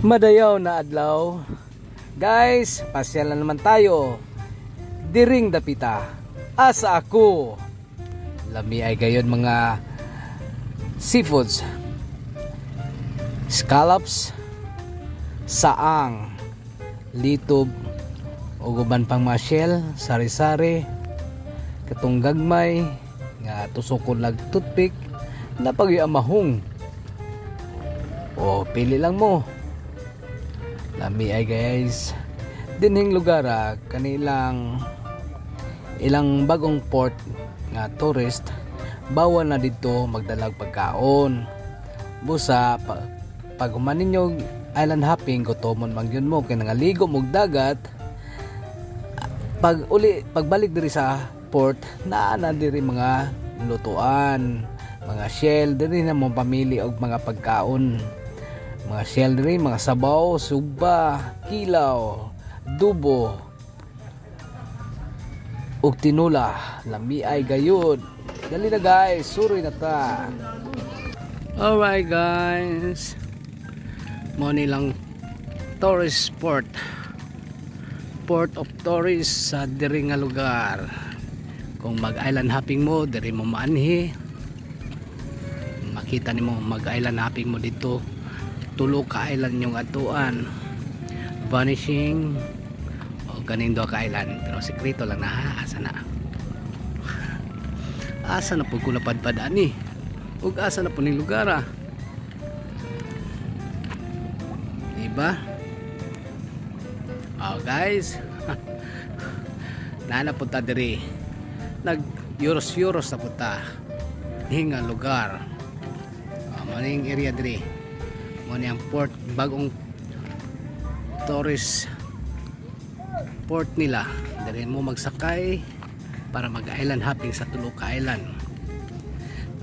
Madayaw na adlaw. Guys, pasyal na naman tayo. Diring dapita. Asa ako. Lami ay gayon mga seafoods. Scallops, saang, litob, uguban pang mga shell, sari-sari, katong gagmay, nga tusokon lag toothpick, napag-iamahong. O, pili lang mo. Lami ay guys. Dinhing lugar kanilang ilang bagong port nga tourist bawal na dito magdalag pagkaon. Busa pag human ninyo island hopping gutomon man gyud mo kay nangaligo mog dagat. Pagbalik diri sa port naa na diri mga lutuan, mga shell diri na mo pamili og mga pagkaon. Mga shell diri, mga sabaw, suba, kilaw, dubo, ug tinula. Lami ay gayud. Dali na guys, suroy na ta. Alright guys, mo nilang tourist spot, port of tourist sa diri nga lugar. Kung mag island hopping mo diri mo maanhi, makita nimo mag island hopping mo dito. Tulo ka island yung atuan, Vanishing o kaning duha ka island, pero sekreto lang na ha. Asa na po ko napadpad ani ug asa na po ning lugar diba? Oh guys, nana punta diri, nag euros na punta hinga lugar. Maning area diri mo niyang port, bagong tourist port nila. Diri mo magsakay para mag island hopping sa tulo ka island.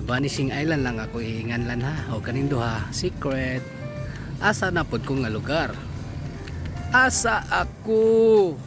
Vanishing Island lang ako iingan lan ha, o kaning duha secret. Asa na pod ko nga lugar? Asa ako?